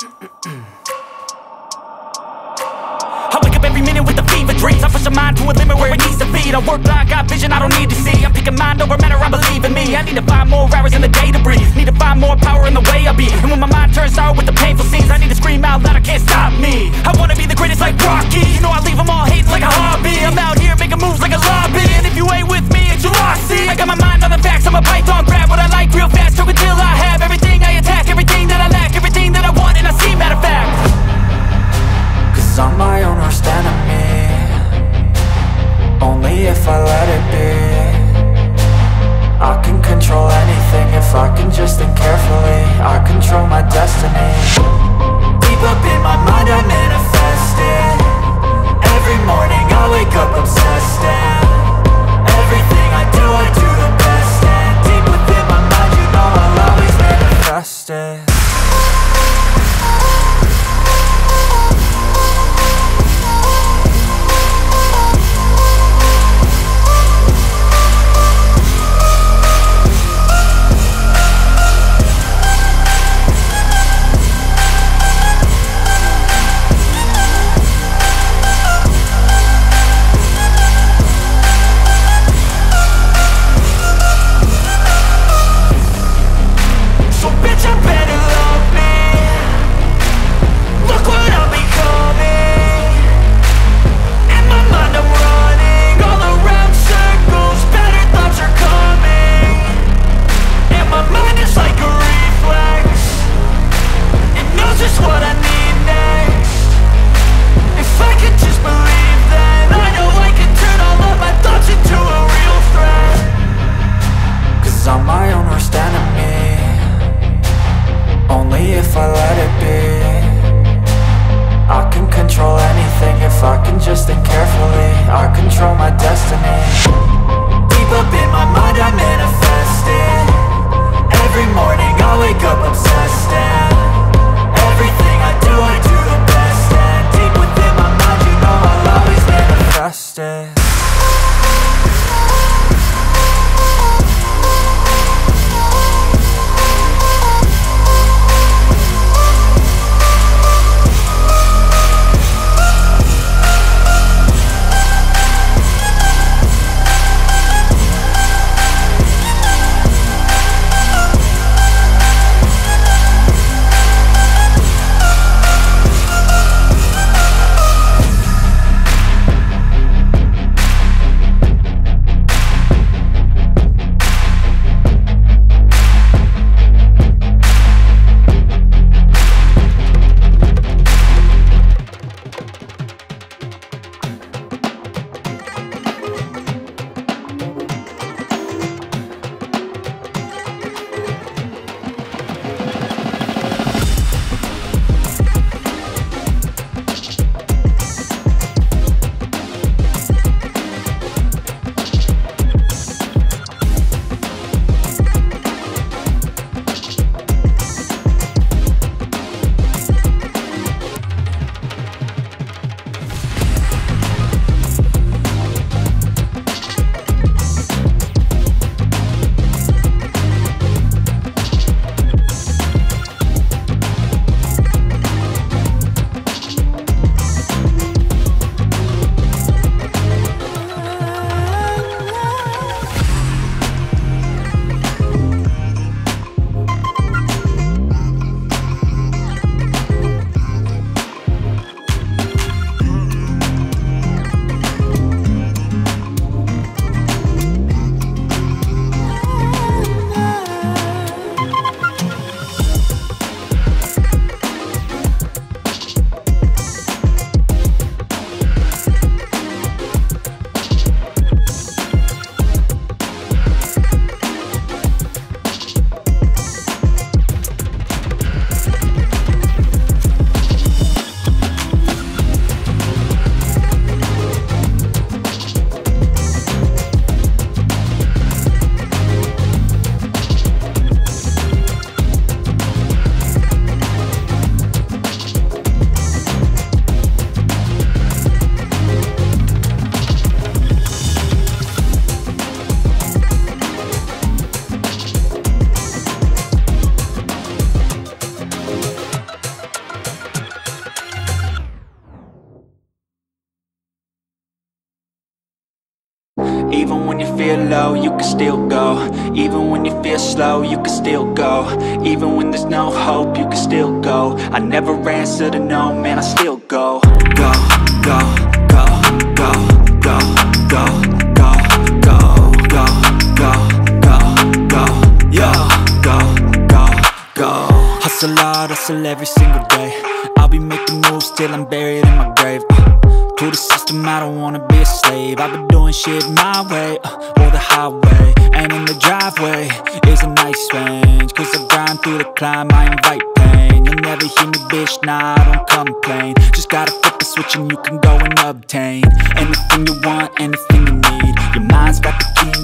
I wake up every minute with the fever dreams. I push my mind to a limit where it needs to be. I work blind, got vision I don't need to see. I'm picking mind over matter, I believe in me. I need to find more hours in the day to breathe. Need to find more power in the way I be. And when my mind turns sour with the painful scenes, I need to scream out loud, I can't stop me. I wanna be the greatest like Rocky. You know I leave them all hating like a hobby. I'm out here making moves like a lobby. And if you ain't with me, it's your loss, see. I got my mind on the facts, I'm a python. Grab what I like real fast, choke until I have everything I attack, everything that I lack, everything that I want, and I see, matter of fact. Cause I'm my own worst enemy. Only if I let it be. I can control anything if I can just think carefully. I control my destiny. Deep up in my mind I manifest it. Every morning I wake up obsessed, and everything I do the best. And deep within my mind, you know I'll always manifest it. can still go. Even when you feel slow, you can still go. Even when there's no hope, you can still go. I never answer to no, man, I still go. Go, go, go, go, go, go, go, go, go, go, go, go, yo, go, go, go. Hustle hard, hustle every single day. I'll be making moves till I'm buried in my grave. To the system, I don't wanna be a slave. I've been doing shit my way, or the highway. And in the driveway is a nice range. Cause I grind through the climb, I invite pain. You'll never hear me, bitch, nah, I don't complain. Just gotta flip the switch and you can go and obtain anything you want, anything you need. Your mind's got the key.